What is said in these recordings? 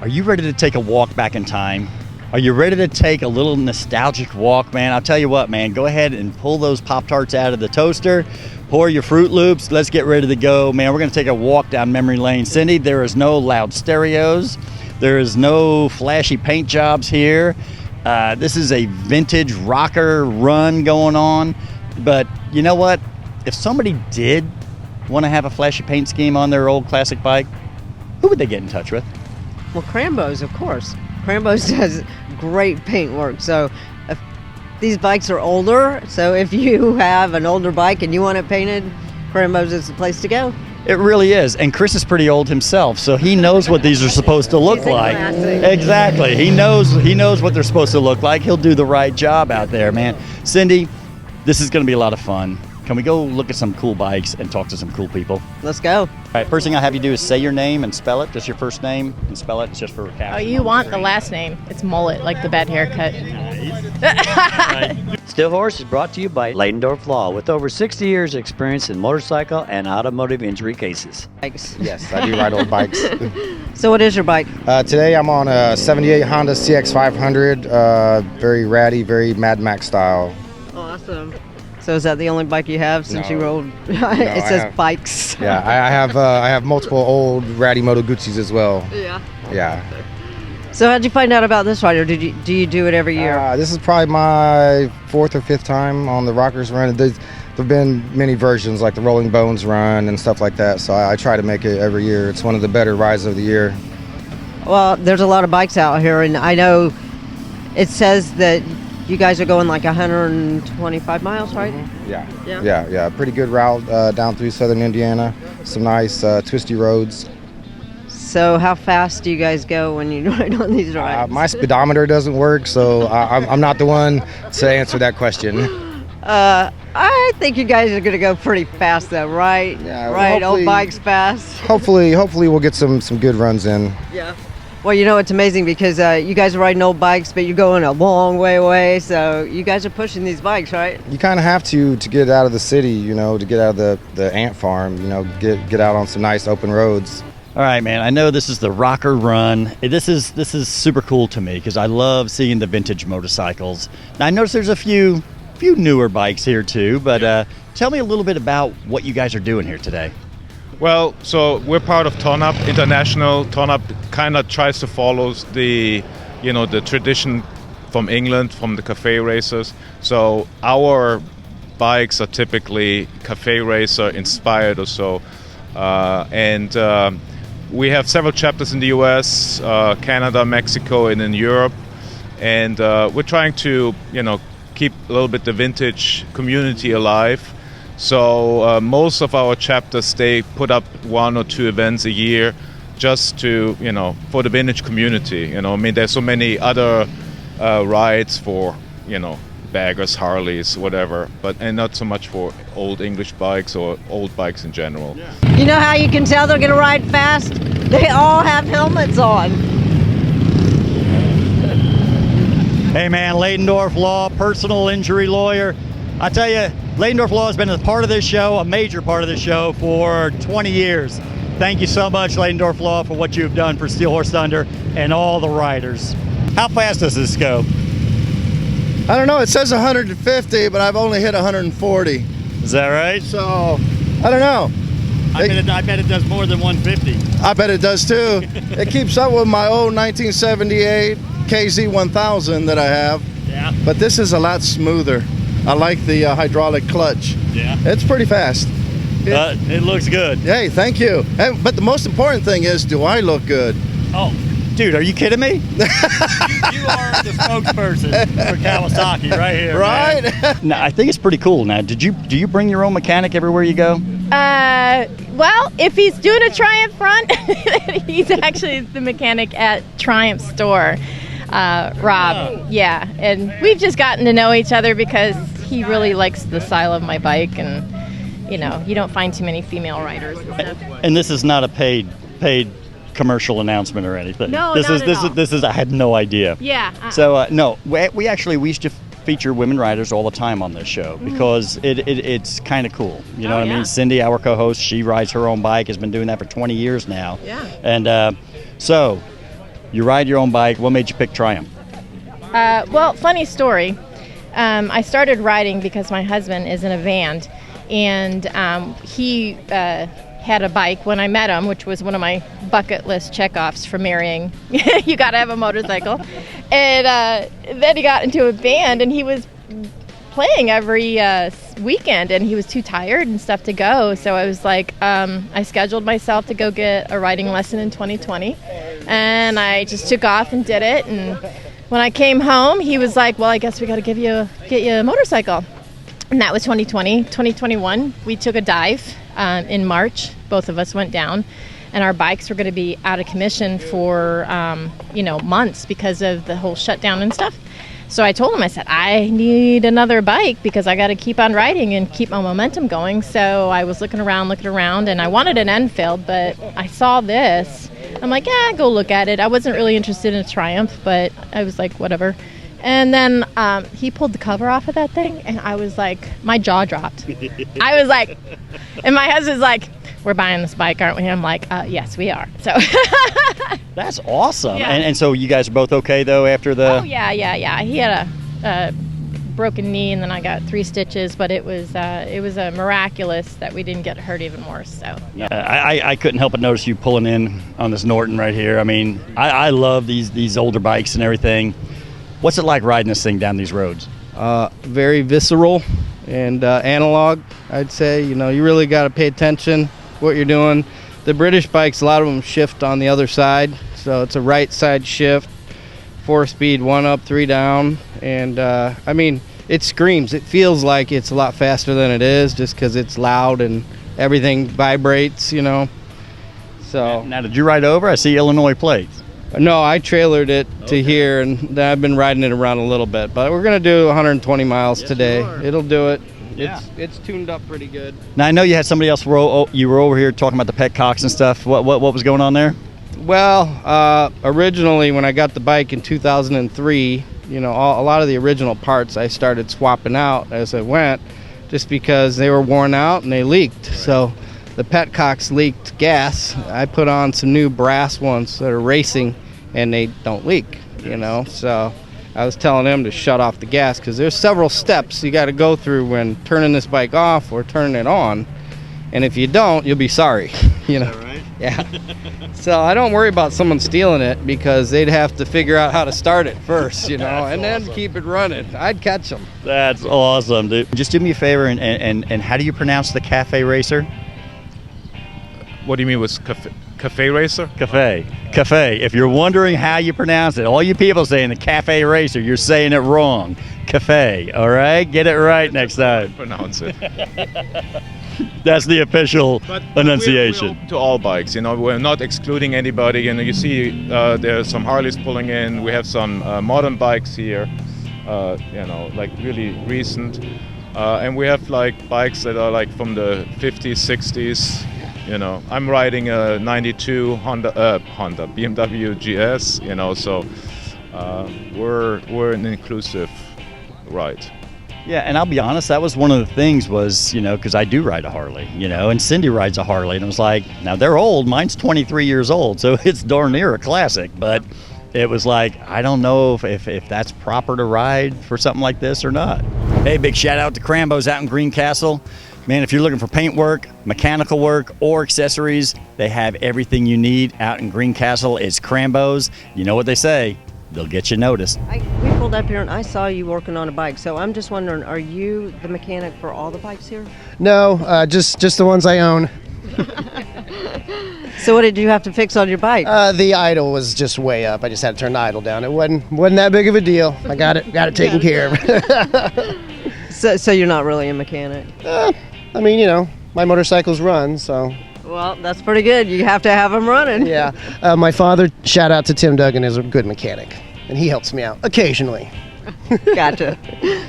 Are you ready to take a walk back in time? Are you ready to take a little nostalgic walk, man? I'll tell you what, man, go ahead and pull those Pop-Tarts out of the toaster, pour your Fruit Loops, let's get ready to go. Man, we're gonna take a walk down memory lane. Cindy, there is no loud stereos. There is no flashy paint jobs here. This is a vintage rocker run going on. But you know what? If somebody did want to have a flashy paint scheme on their old classic bike, who would they get in touch with? Well, Crambo's, of course. Crambo's does great paint work. So if these bikes are older, so if you have an older bike and you want it painted, Crambo's is the place to go. It really is. And Chris is pretty old himself, so he knows what these are supposed to look like. Exactly. He knows what they're supposed to look like. He'll do the right job out there, man. Cindy, this is going to be a lot of fun. Can we go look at some cool bikes and talk to some cool people? Let's go. All right, first thing I have you do is say your name and spell it, just your first name and spell it just for caption. Oh, you want the last name. It's Mullet, like the bad haircut. Still Horse is brought to you by Leidendorf Law, with over 60 years experience in motorcycle and automotive injury cases. Bikes. Yes, I do ride old bikes. So what is your bike? Today I'm on a 78 Honda CX500, very ratty, very Mad Max style. Awesome. So is that the only bike you have since No. you rode? It I says have- bikes. Yeah, I have multiple old ratty Moto Guzzis as well. Yeah. Yeah. So how'd you find out about this rider? Do you do it every year? This is probably my fourth or fifth time on the Rockers run. There've been many versions, like the Rolling Bones run and stuff like that. So I try to make it every year. It's one of the better rides of the year. Well, there's a lot of bikes out here, and I know it says that you guys are going like 125 miles, right? Yeah. Pretty good route down through southern Indiana. Some nice twisty roads. So how fast do you guys go when you ride on these rides? My speedometer doesn't work, so I'm not the one to answer that question. I think you guys are going to go pretty fast, though, right? Yeah, right, old hopefully- bikes fast. Hopefully we'll get some good runs in. Yeah. Well, you know, it's amazing because you guys are riding old bikes, but you're going a long way away. So you guys are pushing these bikes, right? You kind of have to get out of the city, you know, to get out of the ant farm, you know, get out on some nice open roads. All right, man. I know this is the Rocker Run. This is super cool to me because I love seeing the vintage motorcycles. Now, I noticed there's a few newer bikes here too, but tell me a little bit about what you guys are doing here today. Well, so we're part of TONUP International. TONUP kind of tries to follow the tradition from England, from the cafe racers. So our bikes are typically cafe racer inspired or so, and we have several chapters in the U.S., Canada, Mexico, and in Europe, and we're trying to keep a little bit the vintage community alive. So most of our chapters, they put up 1 or 2 events a year just to, for the vintage community. I mean, there's so many other rides for, baggers, Harleys, whatever, and not so much for old English bikes or old bikes in general. Yeah. You know how you can tell they're going to ride fast? They all have helmets on. Hey, man, Leidendorf Law, personal injury lawyer. I tell you, Leidendorf Law has been a part of this show, a major part of this show, for 20 years. Thank you so much, Leidendorf Law, for what you've done for Steel Horse Thunder and all the riders. How fast does this go? I don't know. It says 150, but I've only hit 140. Is that right? So, I don't know. I bet it does more than 150. I bet it does too. It keeps up with my old 1978 KZ1000 that I have. Yeah. But this is a lot smoother. I like the hydraulic clutch. Yeah. It's pretty fast. It looks good. Hey, thank you. But the most important thing is, do I look good? Oh, dude, are you kidding me? you are the spokesperson for Kawasaki right here. Right? Now, I think it's pretty cool. Now, do you bring your own mechanic everywhere you go? Well, if he's doing a Triumph front, he's actually the mechanic at Triumph store, Rob. Oh. Yeah, and we've just gotten to know each other because he really likes the style of my bike, and you don't find too many female riders and stuff. And this is not a paid commercial announcement or anything. No, this not is at this all. is this is I had no idea. Yeah. So no, we used to feature women riders all the time on this show because it's kind of cool. You know what I mean? Cindy, our co-host, she rides her own bike, has been doing that for 20 years now. Yeah. And so You ride your own bike. What made you pick Triumph? Well, funny story. I started riding because my husband is in a band, and he had a bike when I met him, which was one of my bucket list checkoffs for marrying. You got to have a motorcycle. And then he got into a band, and he was playing every weekend, and he was too tired and stuff to go. So I was like, I scheduled myself to go get a riding lesson in 2020, and I just took off and did it. And when I came home, he was like, well, I guess we got to get you a motorcycle. And that was 2020. 2021, we took a dive in March. Both of us went down, and our bikes were going to be out of commission for months because of the whole shutdown and stuff. So I told him, I said, I need another bike because I got to keep on riding and keep my momentum going. So I was looking around, and I wanted an Enfield, but I saw this. I'm like, yeah, go look at it. I wasn't really interested in a Triumph, but I was like, whatever. And then he pulled the cover off of that thing, and I was like, my jaw dropped. I was like, and my husband's like, we're buying this bike, aren't we? I'm like, yes, we are. So That's awesome. Yeah. And so you guys are both okay, though, after the... Oh, yeah. He had a broken knee, and then I got 3 stitches, but it was a miraculous that we didn't get hurt even more. So I couldn't help but notice you pulling in on this Norton right here. I mean, I love these older bikes and everything. What's it like riding this thing down these roads? Very visceral and analog, I'd say. You really got to pay attention what you're doing. The British bikes, a lot of them shift on the other side, so it's a right side shift, 4-speed, 1 up, 3 down, and I mean, it screams. It feels like it's a lot faster than it is, just because it's loud and everything vibrates. So Now, did you ride over? I see Illinois plates. no, I trailered it to here, and then I've been riding it around a little bit, but we're gonna do 120 miles today. It'll do it. Yeah. It's tuned up pretty good. Now, I know you had somebody else, you were over here talking about the petcocks and stuff. What was going on there? Well, originally when I got the bike in 2003, a lot of the original parts I started swapping out as I went, just because they were worn out and they leaked. So the petcocks leaked gas. I put on some new brass ones that are racing, and they don't leak. So I was telling them to shut off the gas, because there's several steps you got to go through when turning this bike off or turning it on, and if you don't, you'll be sorry. Right? Yeah. So I don't worry about someone stealing it, because they'd have to figure out how to start it first, and then keep it running. I'd catch them. That's awesome, dude. Just do me a favor, and how do you pronounce the Cafe Racer? What do you mean with cafe racer? Cafe. If you're wondering how you pronounce it, all you people saying the Cafe Racer, you're saying it wrong. Cafe, all right? Get it right next time. Pronounce it. That's the official enunciation. We're open to all bikes, we're not excluding anybody. You see there's some Harleys pulling in. We have some modern bikes here, like really recent. And we have like bikes that are like from the 50s, 60s. I'm riding a 92 BMW GS, so we're an inclusive ride. Yeah, and I'll be honest, that was one of the things was, because I do ride a Harley, and Cindy rides a Harley, and it was like, now they're old, mine's 23 years old, so it's darn near a classic, but it was like, I don't know if that's proper to ride for something like this or not. Hey, big shout out to Crambo's out in Greencastle. Man, if you're looking for paint work, mechanical work, or accessories, they have everything you need out in Greencastle. It's Crambo's. You know what they say, they'll get you noticed. We pulled up here and I saw you working on a bike, so I'm just wondering, are you the mechanic for all the bikes here? No, just the ones I own. So what did you have to fix on your bike? The idle was just way up. I just had to turn the idle down. It wasn't that big of a deal. I got it taken care of. So you're not really a mechanic? I mean, my motorcycles run, so. Well, that's pretty good. You have to have them running. Yeah. My father, shout out to Tim Duggan, is a good mechanic, and he helps me out occasionally. Gotcha.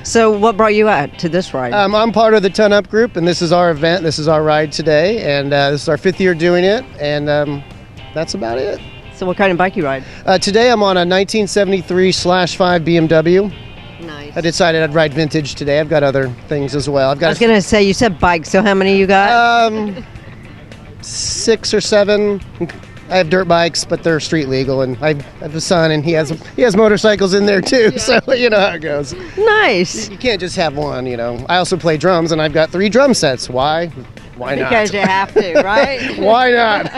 So what brought you out to this ride? I'm part of the Ton Up group, and this is our event. This is our ride today, and this is our 5th year doing it, and that's about it. So what kind of bike you ride? Today I'm on a 1973/5 BMW. Nice. I decided I'd ride vintage today. I've got other things as well. I was going to say, you said bikes, so how many you got? 6 or 7, I have dirt bikes, but they're street legal, and I have a son, and he has motorcycles in there too. So you know how it goes. Nice. You can't just have one, you know. I also play drums, and I've got 3 drum sets. Why? Why not? Because you have to, right? Why not?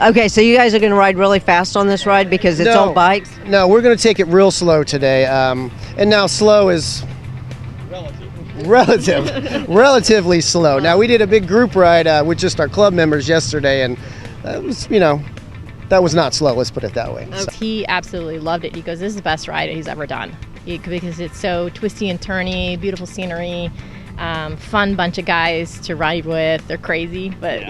Okay, so you guys are going to ride really fast on this ride because it's all bikes? No, we're going to take it real slow today. And now slow is relatively slow. Now, we did a big group ride with just our club members yesterday, and that was, that was not slow, let's put it that way. So. He absolutely loved it. He goes, this is the best ride he's ever done because it's so twisty and turny, beautiful scenery. Fun bunch of guys to ride with. They're crazy, but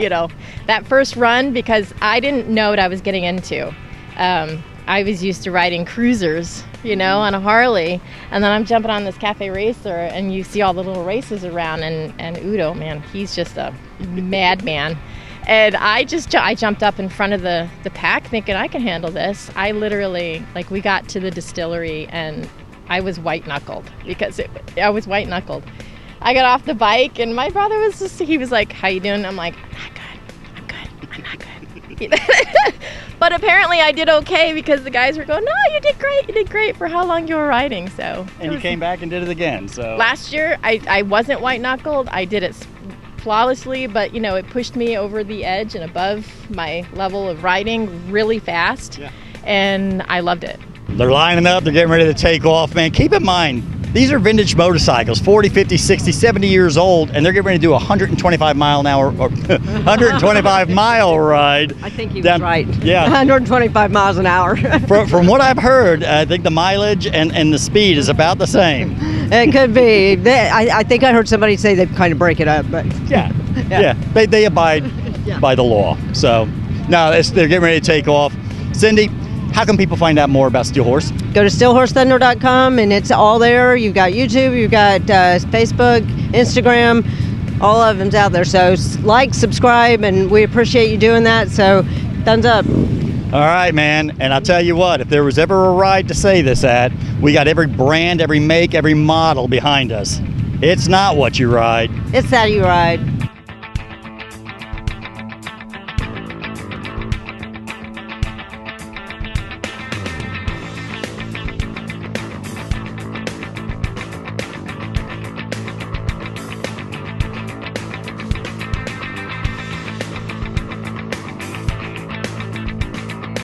that first run, because I didn't know what I was getting into. I was used to riding cruisers, on a Harley, and then I'm jumping on this Cafe Racer, and you see all the little races around, and Udo, man, he's just a madman. And I jumped up in front of the pack thinking I can handle this. I literally, we got to the distillery, and I was white-knuckled because I was white-knuckled. I got off the bike, and my brother he was like, how you doing? I'm like, I'm not good. But apparently I did okay because the guys were going, no, you did great for how long you were riding. So. And you came back and did it again. So last year I wasn't white-knuckled. I did it flawlessly, but it pushed me over the edge and above my level of riding really fast, and I loved it. They're lining up, they're getting ready to take off, man. Keep in mind, these are vintage motorcycles, 40, 50, 60, 70 years old, and they're getting ready to do a 125 mile an hour or 125 mile ride. I think he was right. Yeah. 125 miles an hour. From what I've heard, I think the mileage and the speed is about the same. It could be. I think I heard somebody say they kind of break it up, but yeah. They abide by the law. So now they're getting ready to take off. Cindy, how can people find out more about Steel Horse? Go to steelhorsethunder.com, and it's all there. You've got YouTube, you've got Facebook, Instagram, all of them's out there. So like, subscribe, and we appreciate you doing that. So thumbs up. All right, man. And I'll tell you what, if there was ever a ride to say this at, we got every brand, every make, every model behind us. It's not what you ride. It's how you ride.